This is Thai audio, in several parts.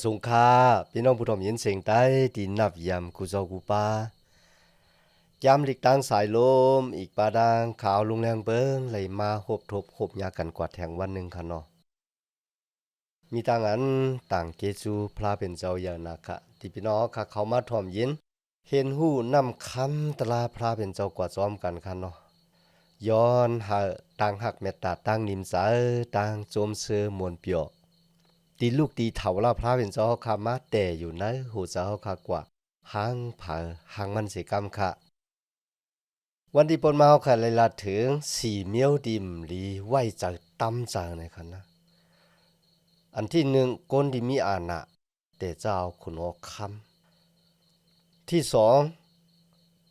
สงค่าพี่น้องผู้ทอมยินเสียงใต้ดินนับยำกูเจ้ากูปายำหลีกตั้งสายลมอีกปาดางขาวลุงแรงเบิ้งไหลมาหบทบหบยากันกว่าแทงวันหนึ่งค่ะเนาะมีต่างอันต่างเกจูพระเป็นเจ้าอย่างนักะที่พี่น้องค่ะเขามาทอมยินเห็นหูนำคำตลาพระเป็นเจ้ากว่าซ้อมกันค่ะเนาะย้อนหาต่างหักเมตตาต่างนิมสาต่างโจมเสือมวลเปียวตีลูกตีเถาลาพระเป็นเจ้าคามาแต่อยู่ในหูเจ้าคากว่าหางเผาหางมันเสกรรมค่ะวันที่ปนมาค่ะเลยละถึงสี่เมียวดิมหรือไหวจากตั้มจากในคันนะอันที่หนึ่งก้นที่มีอาณะแต่เจ้าขุนอคำที่สอง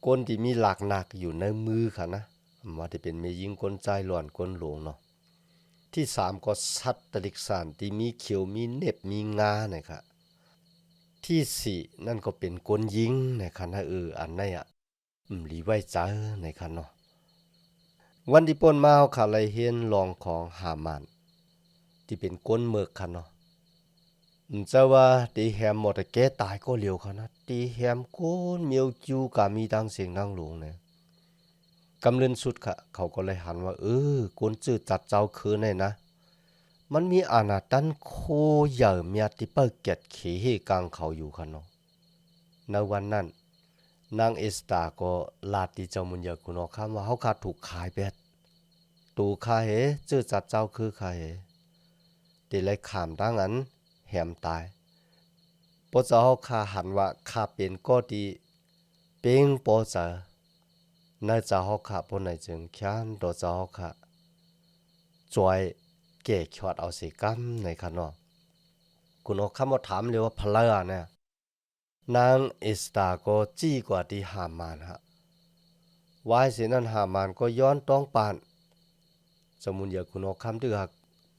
ก้นที่มีหลักหนักอยู่ในมือค่ะนะว่าที่เป็นเมยิงก้นใจหล่อนก้นหลวงเนาะที่สามก็สัตว์ตลิกสานที่มีเขียวมีเน็บมีงาเนี่ยค่ะที่สี่นั่นก็เป็นก้นยิงในคันนะอันนี้อ่ะหลีไว้ใจในคันเนาะวันที่ปนมาเขาขาเลยเห็นลองของหามานที่เป็นก้นเมือกคันเนาะจะว่าตีแฮมหมดแก่ตายก็เร็วเขานะตีแฮมก้นเมียวจูกามีดังเสียงดังหลวงเนี่ยกำเรินสุดค่ะเขาก็เลยหันว่าก้นจืดจัดเจ้าคืนเลยนะมันมีอาณาตันโคใหญ่เมียที่เปิดเกตเขเหกลางเขาอยู่คันเนาะในวันนั้นนางเอสตาก็ลาดที่เจ้ามุนยาคุณอคำว่าเขาขาดถูกขายเบ็ดตูคาเหจืดจัดเจ้าคือคาเหตีเลยขามดังนั้นแหมตายปอเจ้าคาหันว่าคาเป็นก็ดีเป็นปอเจ้าในเจ้าคาปนในจึงแค้นตัวเจ้าคาจอยเก่ขวดเอาสิกัมในคันเนาะคุณอคำว่าถามเลยว่าพลาเนี่ยนางเอสตาก็จี้กว่าที่หามานฮะวายเสนั้นหามานก็ย้อนต้องปานสมุนยาคุณอคำที่หัก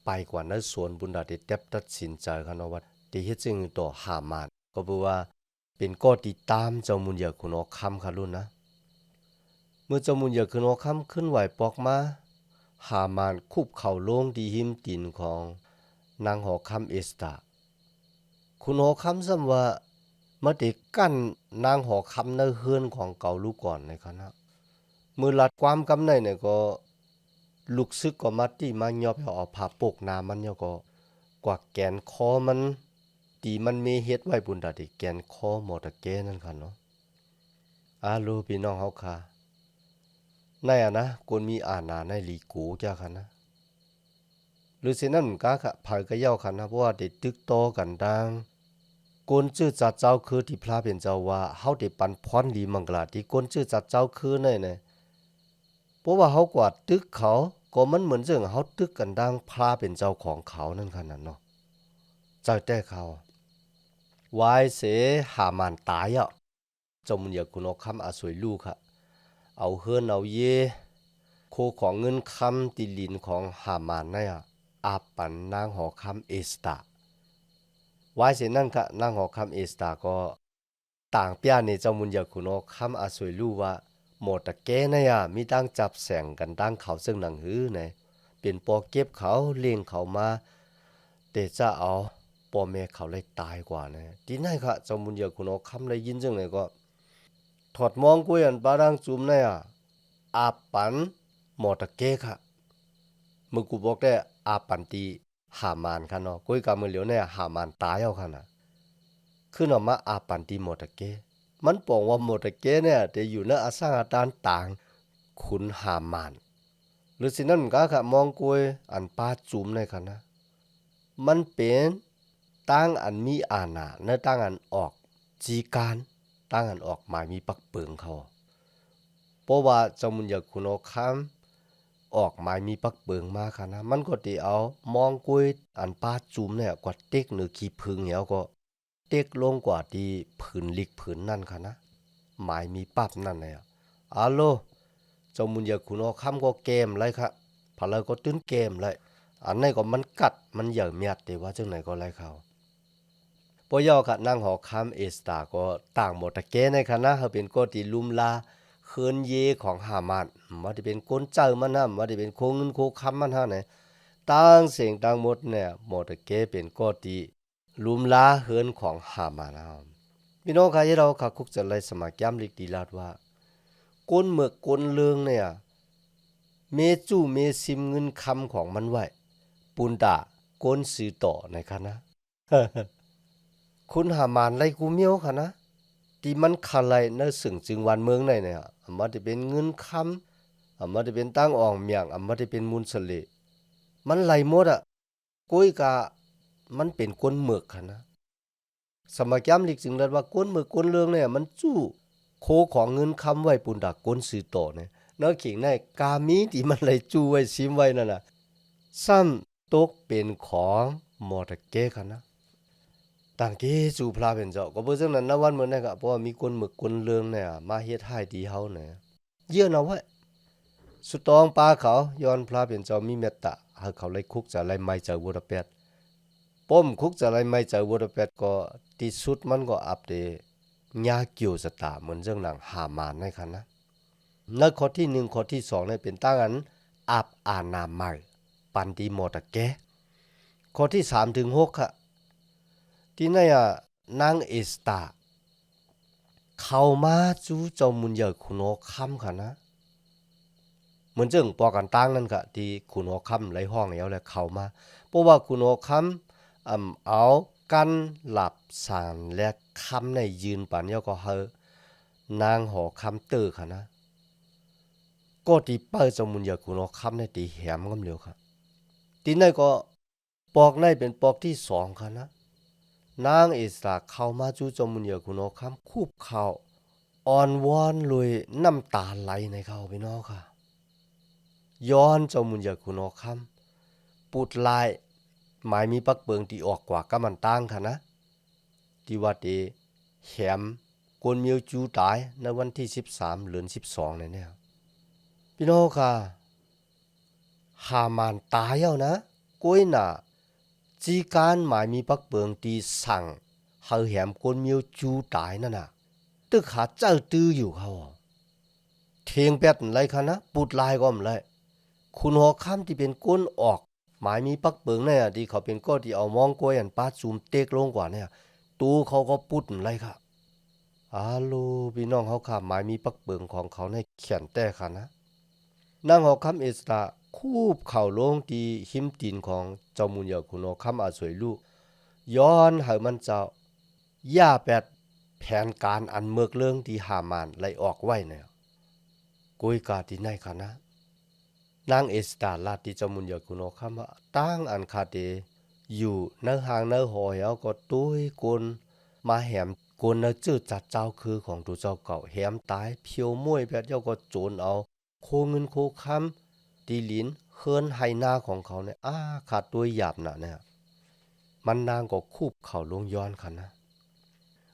ไปกว่านั้นส่วนบุญดาที่เต็บตัดสินใจคันว่าที่เฮ็ดจึงตัวหามานก็บอกว่าเป็นก็ติดตามเจ้ามุนยาคุณอคำค่ะรุ่นนะเมื่อเจ้ามุนยาคุณอคำขึ้นไหวปอกมาหามานคุบเข่าลงดีหิมตินของนางหอคำเอสตาคุณหอคำซ้ำว่าเมื่อเด็กกั้นนางหอคำในเฮือนของเก่าลูกก่อนในคณะมือลัดความกำในเนี่ยก็ลูกซึกก็มาตีมายอบเอาผ้าปกนามันเนี่ยก็กว่าแกนคอมันตีมันมีเฮ็ดไว้บุญดาดิแกนคอหมดตะเกนั่นค่ะเนาะลูพี่น้องเฮาค่ะในนะคนมีอาณาในลีกูจ้าค่ะนะหรือสินั่นกะค่ะภายก็เย้าค่ะนะเพราะว่าได้ตึกโตกันดังกนชื่อจัดเจ้าคือที่พระเป็นเจ้าว่าเฮาได้ปันพรลีมังกลาที่กนชื่อจัดเจ้าคือเนี่ยเพราะว่าเฮากว่าตึกเขาก็มันเหมือนเรื่องเฮาตึกกันดังพระเป็นเจ้าของเขานั่นขนาดเนาะใจแต่เขาวายเสหามันตายอ่ะเจ้ามุนอยากคุณเอาคำอาสวยลูกค่ะเอาเฮือนเอาเยโคของเงินคำติลินของหามันนั่นอ่ะอาปันนางหอคำเอสตาวายเสนั่นค่ะนางหอคำเอสตาก็ต่างเปียในเจ้ามุนอยากคุณเอาคำอาสวยลูกว่าหมดตะแกเนี่ยมีตั้งจับแสงกันตั้งเขาซึ่งหนังหื้อเนี่ยเป็นปอเก็บเขาเลี้ยงเขามาแต่จะเอาปอแม่เขาเลยตายกว่าเนี่ยทีนั่นค่ะเจ้ามุนอยากคุณเอาคำเลยยินจังเลยก็ถอดมองกุยอันปารังจุ่มเนี่ยอาปันหมดตะแกค่ะมึงกูบอกได้อาปันตีหามานค่ะเนาะกุยกามือเหลียวเนี่ยหามานตายเอาค่ะนะขึ้นออกมาอาปันตีหมดตะแกมันบอกว่าหมดตะเกเนี่ยจะอยู่ในอาสาตานต่างขุนหามานหรือสินั่นก็ค่ะมองกวยอันป้าจุ่มในค่ะนะมันเป็นตั้งอันมีอาณาในตั้งอันออกจีการตั้งอันออกหมายมีปักเปิงเขาเพราะว่าเจ้ามุนอยากคุณเอาคำออกหมายมีปักเปิงมาค่ะนะมันก็ตีเอามองกวยอันป้าจุ่มเนี่ยกว่าเต็กหรือขี้พึ่งเหี่ยวก็เต็กลงกว่าที่ผืนลิกผืนนั่นค่ะนะหมายมีปั๊บนั่นเลยอาโลเจ้ามุนอยากคุณเอาคำก็เกมเลยครับพอเราก็ตื้นเกมเลยอันนี้ก็มันกัดมันเหยื่อเมียดแต่ว่าจังไหนก็ไรเขาปอยอค่ะนั่งหอคำเอสตาก็ต่างหมดตะเกในคณะเขาเป็นก็ตีลุมลาเคินเยของหามันว่าที่เป็นก้นเจอมันนะว่าที่เป็นโคเงินโคคำมันฮะเนี่ยต่างเสียงต่างหมดเนี่ยหมดตะเกเป็นก็ตี ลุมลาเฮินของหามานาวพี่น้องค่ะที่เราค่ะคุกจะไล่สมัครย้ำลิกดีลาดว่าก้นเมือกก้นเลืองเนี่ยเมจูเมซิมเงินคำของมันไว้ปุนดาก้นซื้อต่อในคณะ คุณหามานไล่กูเมียวค่ะนะที่มันคาไลเนอสึงจึงวันเมืองในเนี่ยอามาจะเป็นเงินคำอามาจะเป็นตั้งอ่องเมียงอามาจะเป็นมุนสเลมันไหลหมดอ่ะกุ้ยกะมันเป็นก้นเมือกค่ะนะสมัยย้ำลิกจึงเรียกว่าก้นเมือกก้นเรื่องเนี่ยมันจู้โคของเงินคำไว้ปุนดาก้นซื้อต่อเนี่ยเนื้อขิงในกามีที่มันไหลจู้ไว้ซิมไว้นั่นน่ะซ้ำตกเป็นของมอตะเก้ค่ะนะต่างเกจูพลาเป็นเจ้าก็เพื่อซึ่งนั้นนะวันเมื่อนี่ก็เพราะว่ามีคนหมึกคนเลืองเนี่ยมาเฮ็ดให้ดีเฮาเนี่ยเยี่ยนเอาไว้สุดตองปลาเขาย้อนพลาเป็นเจ้ามีเมตตาให้เขาเลยคุกจะไล่ไม่เจอบุรเปดป้มคุกจะไล่ไม่เจอบุรเปดก็ที่สุดมันก็อัปเดญาเกี่ยวสตาเหมือนเรื่องหนังหามานในคันนะในข้อที่1ข้อที่2เนี่ยเป็นตั้งอันอับอานามัยปันดีโมตะแกข้อที่3ถึง6ค่ะที่ไหนอ่ะนางเอสตาเข้ามาจู้เจ้ามุนเยอะคุณโอค่ำค่ะนะเหมือนเจิงปอกันตั้งนั่นค่ะที่คุณโอค่ำไหลห้องแล้วแหละเข้ามาเพราะว่าคุณโอค่ำเอากันหลับสารและค่ำในยืนปันเยาก็เฮอนางหอค่ำเตอค่ะนะก็ตีเปิดเจ้ามุนเยอะคุณโอค่ำในตีแหมก็เร็วค่ะตีนั่นก็ปอกในเป็นปอกที่2ค่ะนะนางเอสตาเข้ามาจู้เจ้ามุนเยอะคุณโอค่ำคูบเข่า อ่อนวอนเลยน้ำตาไหลในเขาพี่น้องค่ะย้อนเจ้ามุนยาคุณอคำปูดลายหมายมีปักเบิงที่ออกกว่าก็มันตั้งค่ะนะที่ว่าดีแหมกวนเมียวจูตายในวันที่13เดือน12เนี่ยพี่น้องค่ะหามานตายแล้วนะก้อยน่ะจีการหมายมีปักเบิงที่สั่งเฮาแหมกวนเมียวจูตายนั่นน่ะตึกหาเจ้าตื้ออยู่เขาเทียงแปดไรคะนะปูดลายก็มไรคุณหอคำที่เป็นก้นออกหมายมีปักเปิงเนี่ยที่เขาเป็นก้อที่เอามองกวยอันปาซูมเตกลงกว่าเนี่ยตูเขาก็ปุดไรค่ะอาลูพี่น้องเขาค่ะหมายมีปักเปิงของเขาในเขียนแต่ค่ะนะนางหอคำเอสตาคูบเข่าลงที่หิมตีนของเจ้ามุนยาคุณหอคำอาสวยลูกย้อนให้มันเจ้าย่าแปดแผนการอันเมือกเรื่องที่หามานไล่ออกไว้เนี่ยกุยกาที่ไหนคะนะนางเอสตาลาติจามุนยากุโนคำว่าตั้งอันคาเดอยู่เนื้อหางเนื้อหอยเอาก็ตุ้ยกลมาแหมกลเนื้อจืดจัดเจ้าคือของตัวเจ้าเก่าแหมตายเพียวมวยแบบเจ้าก็โจรเอาโคเงินโคคำตีลินเฮินไฮนาของเขาเนี่ยขาดตัวหยาบน่ะเนี่ยมันนางก็คูบเข่าลงย้อนค่ะนะ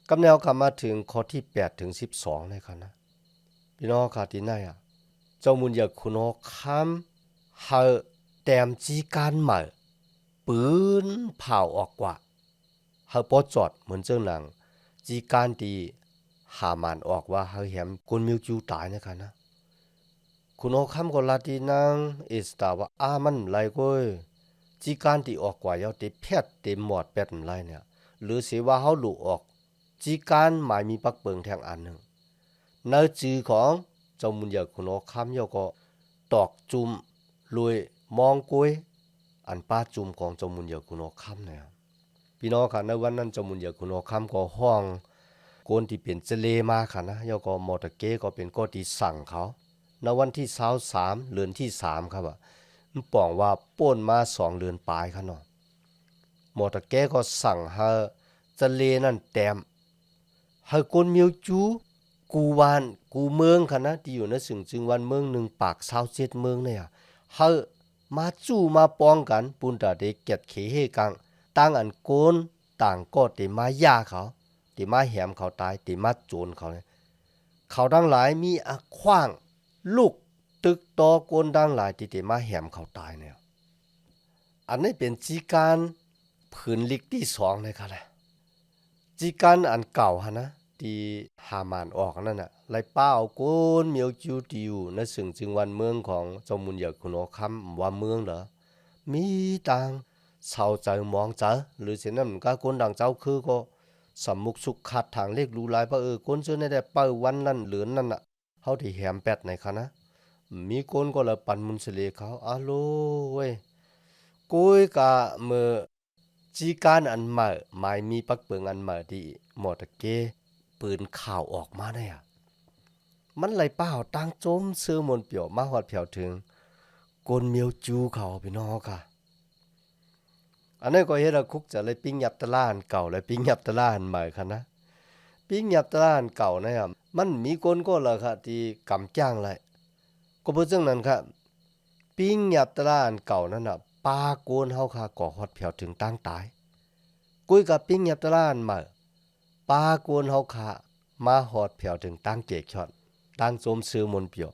กำแนวกลับมาถึงข้อที่8ถึง12เลยค่ะนะพี่น้องขาดที่ไหนอ่ะเจ้ามุนอยากคุณอคำเฮาแต้มจีการใหม่ปืนเผาออกกว่าเฮาปอจอดเหมือนเจ้าหนังจีการดีหามันออกว่าเฮาแหมคนมิวจูตายนะคะนะคุณอคำก็ลาดีนางเอสตาว่ามันไรก้อยจีการที่ออกกว่าเยาติแพทย์เต็มหมอดแปดไรเนี่ยหรือเสียว่าเฮาหลุออกจีการหมายมีปักเปิงแทงอันหนึ่งในจือของเจ้ามุนอยากคุณอคำเยาก็ตอกจุ่มรวยมองกวยอันป้าจุ่มของเจ้ามุนอยากคุณอคำเนี่ยพี่น้องค่ะในวันนั้นเจ้ามุนอยากคุณอคำก็ห้องโกนที่เป็นเจเลมาค่ะนะเยาก็มอตะเก้ก็เป็นก็ที่สั่งเขาในวันที่23เดือนที่3ครับมันป่องว่าป่นมา2เดือนปลายค่ะเนาะมอตะเก้ก็สั่งให้เจเลนั่นแต้มให้คนเมียวจูกูวานกูเมืองค่ะนะที่อยู่ในสึงจึงวันเมือง1ปาก27เมืองเนี่ยเฮามาจู้มาป้องกันปุนตาเดเก็ดเขเฮกังต่างอันโกนต่างก็ติมาย่าเขาติมาแหมเขาตายติมาโจรเขาเนี่ยเขาทั้งหลายมีขว้างลูกตึกตอโกนดังหลายติมาแหมเขาตายเนี่ยอันนี้เป็นจีการผืนลิกที่2เลยค่ะแหละจีการอันเก่าฮะนะที่หามานออกนั่นน่ะไล่ป้าเอาโกนเมียวจิวติวในสึงจึงวันเมืองของเจ้ามุนอยากคุณอคำว่าเมืองเหรอมีต่าง เศร้าใจมองใจหรือเช่นนั้นก็คนดังเจ้าคือก็สำมุกสุขขัดทางเลขรู้หลายว่าคนเจอในแต่เป้าวันนั้นเหลือนนั่นน่ะเฮาที่แหมแปดในคะนะมีคนก็ละปันมุนเสเลเขาอาโลเว้ยกุยกะเมื่อจีการอันใหม่หมายมีปักเปิงอันใหม่ที่หมดตะเกปืนข่าวออกมาเนี่ยมันไหลเป้าตั้งโจมซื้อมนเปียวมาหอดเผียวถึงกนเมียวจูเขาพี่น้องค่ะอันนั้นก็เฮ็ดคุกจะเลยปิ้งยับตะล่านเก่าเลยปิ้งยับตะล่านใหม่ค่ะนะปิ้งยับตะล่านเก่าเนี่ยมันมีคนก็ละค่ะที่กำจ้างเลยก็เพื่อจังนั้นค่ะปิ้งยับตะล่านเก่านั่นน่ะปาโกนเฮาค่ะก่อฮอดเผียวถึงตั้งตายกุยกับปิ้งยับตะล่านใหม่ปาโกนเฮาค่ะมาฮอดเผียวถึงตั้งเกกช็อตตั้งโจมซื้อมนเปียว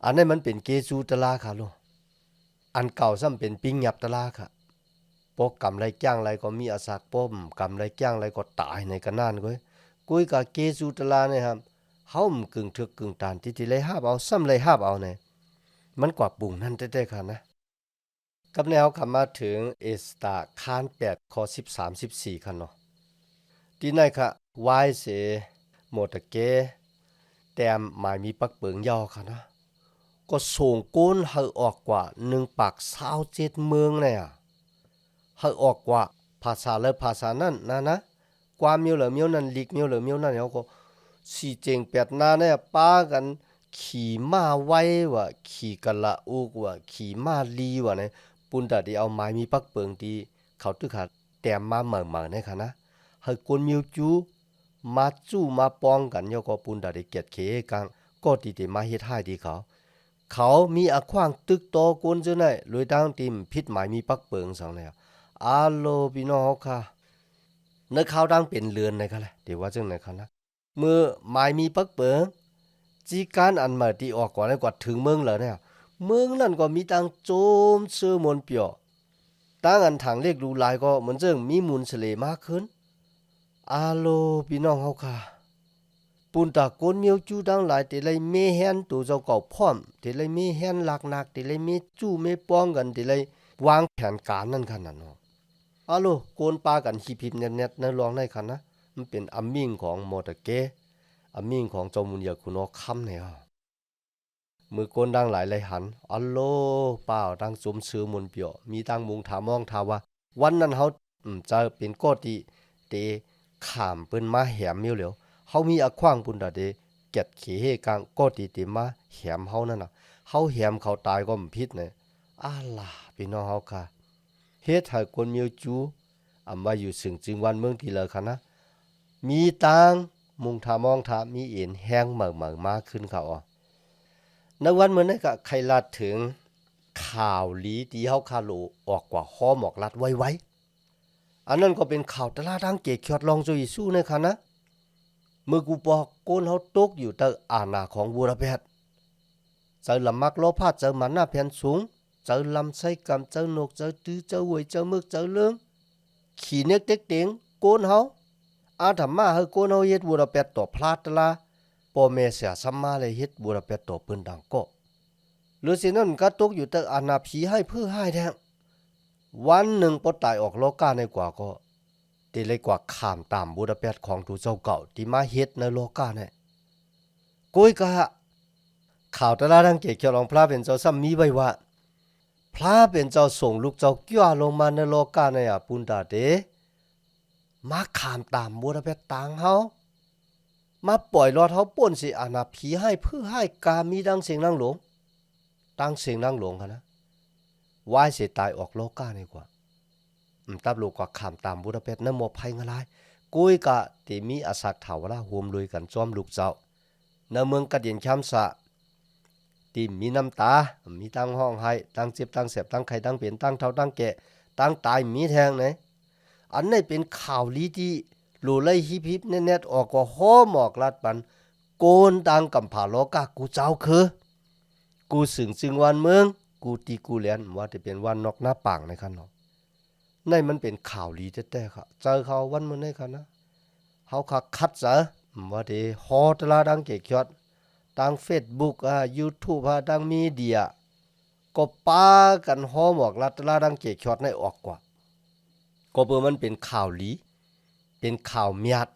อันนั้นมันเป็นเกจูตะลาค่ะโลอันเก่าซ้ำเป็นปิ้งยับตะลาค่ะปกกำไรจ้างไรก็มีอาสากป้มกำไรจ้างไรก็ตายในกันนั่นก้อยกุยกับเกจูตะลาเนี่ยครับเฮากึ่งถึกกึ่งตานที่เลยหาบเอาซ้ำเลยหาบเอาเนี่ยมันกว่าปุ่งนั่นแท้ๆค่ะนะกับแนวคำมาถึงเอสตาคาน8ข้อ13-14ค่ะเนาะที่ไหนค่ะวายเสโมตะเกแต้มหมายมีปักเปิงยอค่ะนะก็ส่งก้นเฮาออกกว่า1 ปาก27เมืองเนี่ยเฮาออกกว่าภาษาและภาษานั้นนะความมีเหลือมีนั้นลิกมีเหลือมีนั้นเฮาก็สีเจง8หน้าเนี่ยป้ากันขี่ม้าไว้ว่าขี่กะละอุกว่าขี่ม้าลีว่าเนี่ยปุ่นตาที่เอาไม้มีปักเปิงที่เขาตึกหาแต้มมาเหม่อๆเนี่ยค่ะนะเฮาคนมิวจูมาจู้มาป้องกันยก็ปุ่นตาที่เกียดเขกังก็ติมาเฮ็ดให้ดีเขามีอขว้างตึกโตกวนเจ้าไหนลอยดังติมพิษหมายมีปักเปิงสองแล้วอาโลพี่น้องค่ะเนื้อข้าวดังเป็นเรือนในค่ะแหละเดี๋ยวว่าจังไหนค่ะนะเมื่อหมายมีปักเปิงจีการอันมาที่ออกก่อนแล้วกว่าถึงเมืองแล้วเนี่ยเมืองนั่นก็มีตังโจมเสื้อมนเปียวตั้งอันถังเรียกดูลายก็เหมือนเจิงมีมูลเสลมากขึ้นอาโลพี่น้องเฮาค่ะปุ่นตากนเมียวจูดังหลายแต่เลยเมแฮนตัวเจ้าเก่าพร้อมแต่เลยเมแฮนหลักหนักแต่เลยเมจู้เมป้องกันแต่เลยวางแผนการนั่นขนาดเนาะอาโลโกนปากันหิบๆแน่ๆในลองได้คันนะมันเป็นอัมมิ่งของมอตะเกอัมมิ่งของจอมุนยาคุณอค่ำเนี่ยมือโกนดังหลายเลยหันอัลโลเปล่าดังสมซื้อมุนเปียวมีดังมุงถามองถาว่าวันนั้นเฮาจะเป็นก้อตีเตขามเปิ้นมาแหมมิวเหลียวเฮามีอขว้างปุ่นดาเดเก็ดเขเฮกังก็ตีติมาแหมเฮานั่นน่ะเฮาแหมเขาตายก็บ่ผิดนะอาล่ะพี่น้องเฮาค่ะเฮ็ดให้คนมิวจูอำว่าอยู่สึงจึงวันเมืองที่เลอค่ะนะมีตังมุงถามองถามีเอ็นแห้งเหม่อๆมาขึ้นเขาอ๋อในวันมื้อนั้นก็ใครลาดถึงข่าวลีที่เฮาคาโลออกกว่าฮ้อหมอกลัดไว้อันนั้นก็เป็นข่าวตลาดังเกกยอดลองโจยิสู้ในค่ะนะเมื่อกูบอกโกนเฮาตกอยู่แต่อาณาของบูดาเปสต์เจอลำมักโลพาเจอมันหน้าแผ่นสูงเจอลำไส้กำเจอนกเจอตื้อเจอหวยเจอมึกเจอเลืองขี่เน็กเต็กเต็งโกนเฮาอาธรรมาเฮาโกนเฮาเฮ็ดบูดาเปสต์ต่อพลาดละพ่อแม่เสียซัมมาเลยเฮ็ดบูดาเปสต์ต่อปืนดังก็หรือสินั้นก็ตกอยู่แต่อาณาผีให้เพื่อให้แท้วันหนึ่งปตายออกโลกาในกว่าก็ตีเลยกว่าข้ามตามบูดาเปสต์ของทูเจ้าเก่าที่มาเฮ็ดในโลกาเนี่ยกุยกะข่าวตลาดังเกเขียวลองพระเป็นเจ้าซ้ำมีไว้ว่าพระเป็นเจ้าส่งลูกเจ้ากิ้วลงมาในโลกาเนี่ยปุนตาเดมาข้ามตามบูดาเปสต์ต่างเฮามาปล่อยรอดเฮาป่นสิอาณาผีให้เพื่อให้กามีดังเสียงนางหลวงตั้งเสียงนางหลวงค่ะนะวายเสียตายออกโลกานี่กว่าตับลูกกว่าข้ามตามบูดาเปสต์นำหมอภัยงะลายกุยกะติมีอาศักถาวราหวมลุยกันจอมลูกเจ้าในเมืองกะเดียนคำสะที่มีน้ำตามีตั้งห้องให้ตั้งเจ็บตั้งเสบตั้งไข่ตั้งเปลี่ยนตั้งเท่าตั้งแก่ตั้งตายมีแทงไหนอันนี้เป็นข่าวลีที่หลูไล่ฮิบๆแน่ๆออกก็ห้อหมอกลัดปันโกนดังกำผาโลกากูเจ้าคือกูสึงจึงวันเมืองกูตีกูเลียนว่าจะเป็นวันนอกหน้าป่างในคันเนาะในมันเป็นข่าวลีแท้ๆค่ะเจอเขาวันมื้อนี้ค่ะนะเฮาคัดซะว่าได้ฮอตลาดังเกกยอดทาง Facebook YouTube ดังมีเดีย ก็ป้ากันห้อหมอกลัดลาดังเกชอดในออกกว่าก็เบอมันเป็นข่าวหลีเป็นข่าวเมียด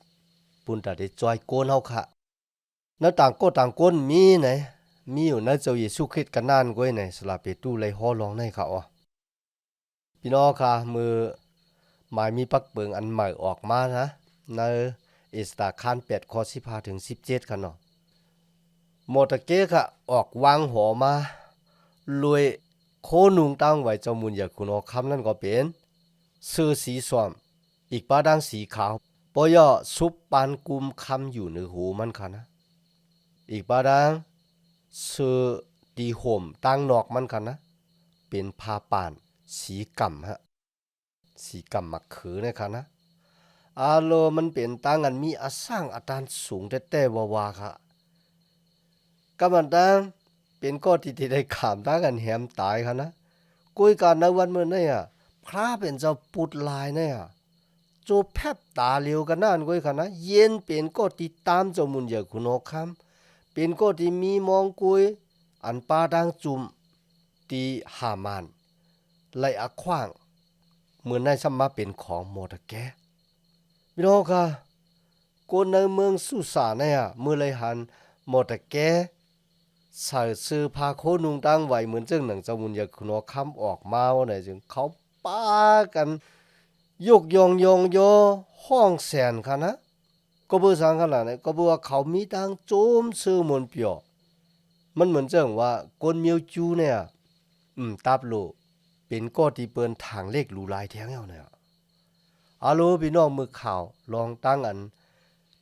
ปุ่นแต่ได้จอยโกนเฮาค่ะแล้วต่างก็ต่างก้นมีไหนมีอยู่ในเจ้าเยซูคริสต์กันนานก้อยไหนสลาเปตูเลยฮ้อลองในค่ะอ๋อพี่น้องค่ะมือหมายมีปักเบิงอันใหม่ออกมานะในเอสตาคาน8ข้อ15ถึง17ค่ะเนาะโมตะเกะค่ะออกวางหอมาลวยโคนุงตั้งไว้เจ้ามุนอยากคุณออกคำนั่นก็เป็นซื้อสีสวมอีกป้าดังสีขาวปอยอซุปปานกุมคำอยู่ในหูมันค่ะนะอีกป้าดังซื้อดีห่มตั้งนอกมันค่ะนะเป็นผ้าป่านสีก่ำฮะสีก่ำมักขือเนี่ยค่ะนะอาโลมันเป็นตั้งอันมีอาสร้างอาตานสูงแต่วาค่ะก็มันตั้งเป็นก็ที่ได้ขามตั้งกันแหมตายค่ะนะกุยการในวันเมื่อนี่อ่ะพระเป็นเจ้าปุดลายเนี่ยโจแพบตาเลียวกันนั่นกุยค่ะนะเย็นเป็นก็ติดตามเจ้ามุนเยคุณอคำเป็นก็ที่มีมองกุยอันปาดังจุ่มตีหามานไล่อขว้างเหมือนในสมมาเป็นของโมตะแกพี่น้องค่ะคนในเมืองสุสานเนี่ยเมื่อไรหันโมตะแกใส่ซื้อพาโคนุงตั้งไว้เหมือนเจ้าหนังเจ้ามุนอยากคุณอคำออกมาว่าไหนจึงเขาป้ากันยกยอห้องแสนค่ะนะก็เบื่อสังขนาดนี้ก็เบื่อเขามีตังโจมซื้อมนเปียวมันเหมือนเจ้าว่าคนเมียวจูเนี่ยตับโลเป็นก็ที่เปิ้นทางเลขหลูลายแท้งเอาเนี่ยอาโลพี่น้องมือข่าวลองตั้งอัน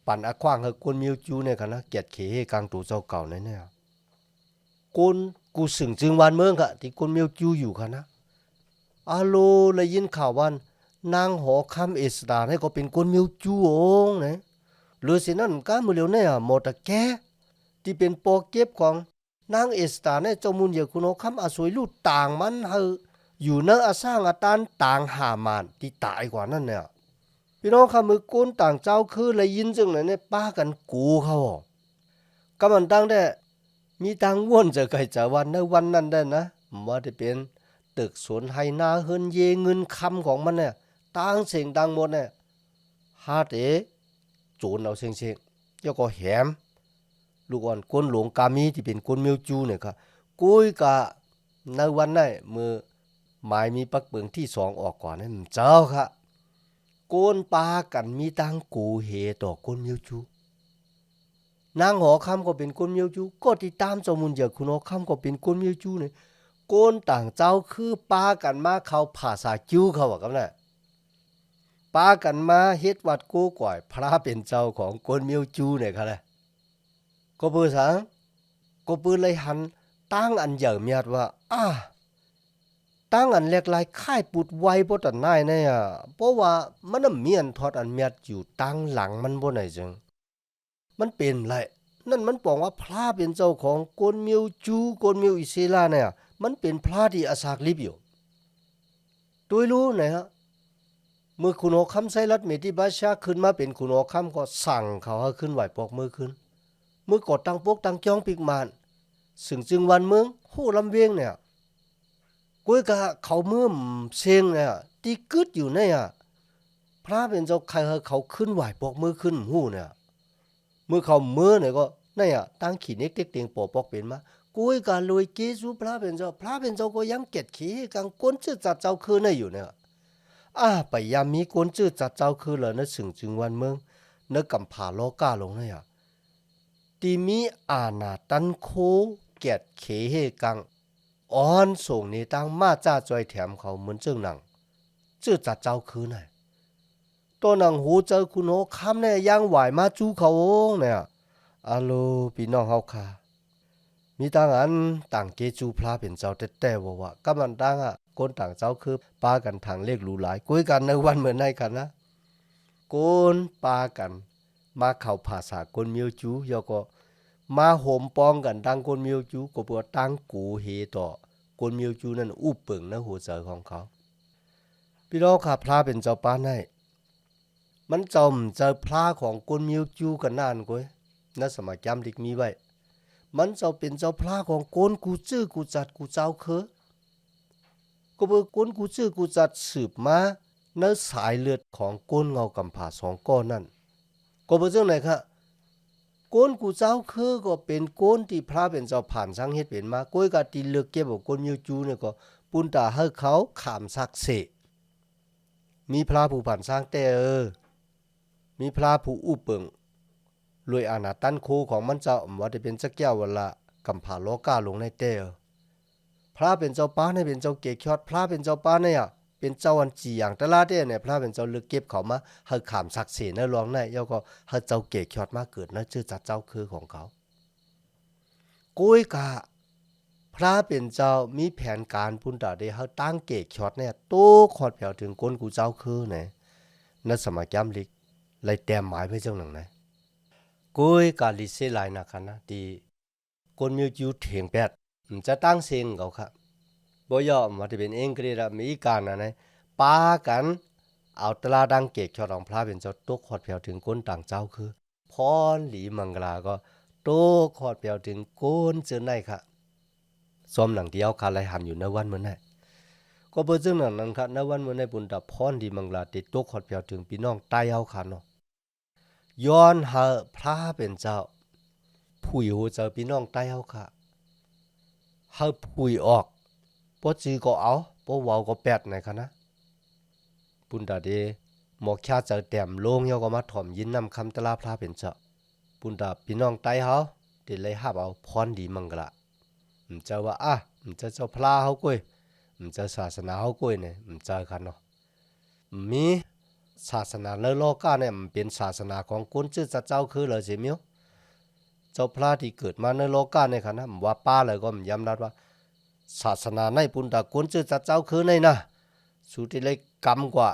ปั่นอควางให้คนเมียวจูเนี่ยค่ะนะเกียดเขกลางตัวเจ้าเก่าเนี่ยคนกูสึงจึงวันเมืองค่ะที่คนเมียวจูอยู่ค่ะนะอาโลเลยยินข่าวว่านางหอคำเอสดาเนี่ยก็เป็นคนเมียวจูองนะหรือสินั่นก้ามือเลียวเนี่ยหมดตะแกที่เป็นปอเก็บของนางเอสตาเนี่ยเจ้ามุนเยคุณคำอาสวยลูกต่างมันเฮออยู่เนออาสร้างอาตานต่างหามานที่ตายกว่านั่นเนี่ยพี่น้องคำมือก้นต่างเจ้าคือเลยยินจึงไหนเนี่ยป้ากันกูเขาก็มันตั้งได้มีตังว่นจะไกจะวันในวันนั้นได้นะว่าจะเป็นตึกสวนไฮนาเฮินเยเงินคำของมันเนี่ยต่างเสียงต่างหมดเนี่ยฮาเตโจนเอาเสียงแล้วก็แหมลูกอ่อนก้นหลวงกามีที่เป็นก้นเมียวจูเนี่ยครับกุยกะในวันนั้นมือหมายมีปักเบิงที่2ออกก่อนนั่นเจ้าค่ะก้นปากันมีตังกูเฮต่อก้นเมียวจูนางหอคำก็เป็นก้นเมียวจูก็ติดตามเจ้ามุนเจอคุณหอคำก็เป็นก้นเมียวจูเนี่ยก้นต่างเจ้าคือปากันมาเขาภาษาจิ้วเขาว่ากันน่ะปากันมาเฮ็ดวัดกูก่อยพระเป็นเจ้าของก้นเมียวจูเนี่ยค่ะเลยก็เบอร์สังก็เบอร์เลยหันตั้งอันใหญ่เมียดว่าตั้งอันเล็กลายค่ายปุดไว้บ่ตันนายเนี่ยเพราะว่ามันเมียนทอดอันเมียดอยู่ตั้งหลังมันบ่ไหนจังมันเป็นไรนั่นมันบอกว่าพระเป็นเจ้าของกนเมียวจูกนเมียวอิสลาเนี่ยมันเป็นพระที่อาสากลิบอยู่ตัวรู้ไหนฮะเมื่อคุณโอคำไซรัตเมติบาชาขึ้นมาเป็นคุณโอคำก็สั่งเขาให้ขึ้นไหวปอกมือขึ้นมือกดตั้งปกตั้งจ้องปิกมานซึ่งจึงวันเมืองหู้ลำเวียงเนี่ยกุ้ยกะเขาเมื่อเสียงเนี่ยตีกึดอยู่เนี่ยพระเป็นเจ้าใครเขาขึ้นไหวปอกมือขึ้นหู้เนี่ยเมื่อเขาเมื่อเนี่ยก็เนี่ยตั้งขีเน็กเต็กเตียงปอปอกเป็นมากุ้ยกะลอยเกซูพระเป็นเจ้าก็ย้ำเก็ดขี้กังก้นจืดจัดเจ้าคือเนี่ยอยู่เนี่ยไปยามมีก้นจืดจัดเจ้าคือเลยนะซึ่งจึงวันเมืองเนื้อกำผาโลก้าลงเนี่ยตีมีอาณาตันโคเกียดเขเฮกังอ่อนส่งในตั้งมาจ้าจอยแถมเขาเหมือนเจ้าหนังจื้อจัดเจ้าคือไหนตัวหนังหูเจอคุณโหคำเนี่ยย่างไหวมาจู้เขาเนี่ยอาโลพี่น้องเฮาค่ะมีต่างอันต่างเกจูพลาเป็นเจ้าแต่ว่ากำมันต่างคนต่างเจ้าคือปากันทางเลขหรูหลายคุยกันในวันเหมือนในกันนะคนปากันมาเข้าภาษาคนเมียวจูยก็มาโหมปองกันตั้งคนเมียวจูก็เพื่อตั้งกูเฮต่อคนเมียวจูนั่นอุบเปิงนะหัวใจของเขาพี่น้องค่ะพระเป็นเจ้าป้าให้มันจมเจอพระของคนเมียวจูกันนานก้อยนั่นสมัยจำดิกมีไว้มันจะเป็นเจ้าพระของคนกูจื้อกูจัดกูเจ้าคือ ก็เบิ่ก้นกูชื่อกูจัดสืบมาเนื้อสายเลือดของก้นเงากำผาสองก้อนนั่นก็เบิ่จังไหนคะก้นกูเจ้าคือก็เป็นก้นที่พระเป็นเจ้าผ่านสังเฮ็ดเป็นมาก้อยก็ติเลือกเก็บของก้นมิวจูเนี่ยก็ปุนตาให้เขาขามศักดิ์สิทธิ์มีพระผู้ผ่านสร้างแต่มีพระผู้อุปเปิงรวยอาณาตันโคของมันเจ้าว่าจะเป็นจักแก้ววันละกำผาโลกาลงในแต่พระเป็นเจ้าป้าเนี่ยเป็นเจ้าเกศยอดพระเป็นเจ้าป้าเนี่ยเป็นเจ้าวันจีอย่างตะลาเด้เนี่ยพระเป็นเจ้าเลือกเก็บเขามาให้ขามศักดิ์สิทธิ์ในหลวงในแล้วก็ให้เจ้าเกศยอดมาเกิดนะชื่อจัดเจ้าคือของเขากุ้ยกะพระเป็นเจ้ามีแผนการพุ่นตาได้ให้ตั้งเกศยอดเนี่ยโตขอดแผ่วถึงก้นกูเจ้าคือเนี่ยนั่นสมัยย้ำลิกเลยแต้มหมายไว้จังหนังนะกุ้ยกาลิเซไลนะคะนะที่ก้นมิวจูเถียงแปดจะตั้งเสียงเขาครับบ่ยอมว่าจะเป็นเองก็ได้มีการนะปากันเอาตลาดังเกกชอดองพระเป็นเจ้าตกขอดเพียวถึงก้นต่างเจ้าคือพรหลีมังกลาก็ตกขอดเพียวถึงก้นเจอไหนค่ะซ้อมหนังเดียวคาไลหันอยู่ในวันเมื่อไหร่ก็เปิดซึ่งหนังนั้นค่ะในวันเมื่อไหร่บุญตาพรหลีมังกลาติดตกขอดเพียวถึงพี่น้องใต้เฮาค่ะเนาะย้อนหาพระเป็นเจ้าผู้อยู่เจอพี่น้องใต้เฮาค่ะเฮาผู้ออกปอจีก็เอาปอวาวก็แปดไหนคะนะปุนดาเดหมอกชาเจอแต้มโลงเยาก็มาถ่อมยินนำคำตลาพระเป็นเจ้าปุนดาพี่น้องไตเฮาเดเลยหับเอาพรดีมังกละเจ้าว่าเจ้าพระเฮาก้อยเจ้าศาสนาเฮาก้อยเนี่ยเจ้าคันเนาะมีศาสนาเลโลกาเนี่ยมันเป็นศาสนาของคนชื่อเจ้าคือเลยสิมิวเจ้าพระที่เกิดมาในโลกาเนี่ยคันนะว่าป้าเลยก็ย้ำรัดว่าศาสนาในปุนตะกวนชื่อเจ้าคือในนะสุดที่เลยกำกว่า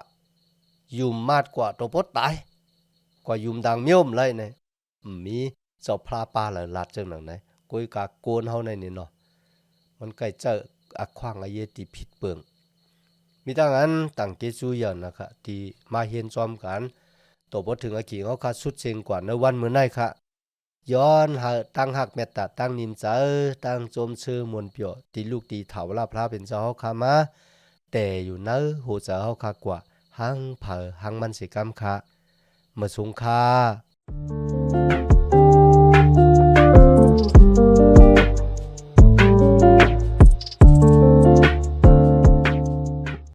ยุมมาดกว่าตัวพดตายกว่ายุมดังเมียวมเลยเนี่ยมีเจ้าพระป่าเลยลัดจังหนังไหนกุยกาโกนเฮาในนี่เนาะมันใกล้เจออักขวางอาเยติผิดเปิงมีตั้งนั้นต่างเกจูอย่างนะคะที่มาเฮียนจอมกันตัวพดถึงอากีเขาคัดสุดเชิงกว่าในวันเมื่อไหร่ค่ะย้อนหาตั้งหักเมตตาตั้งนิมเจอตั้งโจมชื่อมวลเปียวตีลูกตีเถาลาพระเป็นเจ้าเขาขามาแต่อยู่เนื้อหัวเจ้าเขาขากว่าหังเผอหังมันสิกรรมค่ะเมื่อสงค่า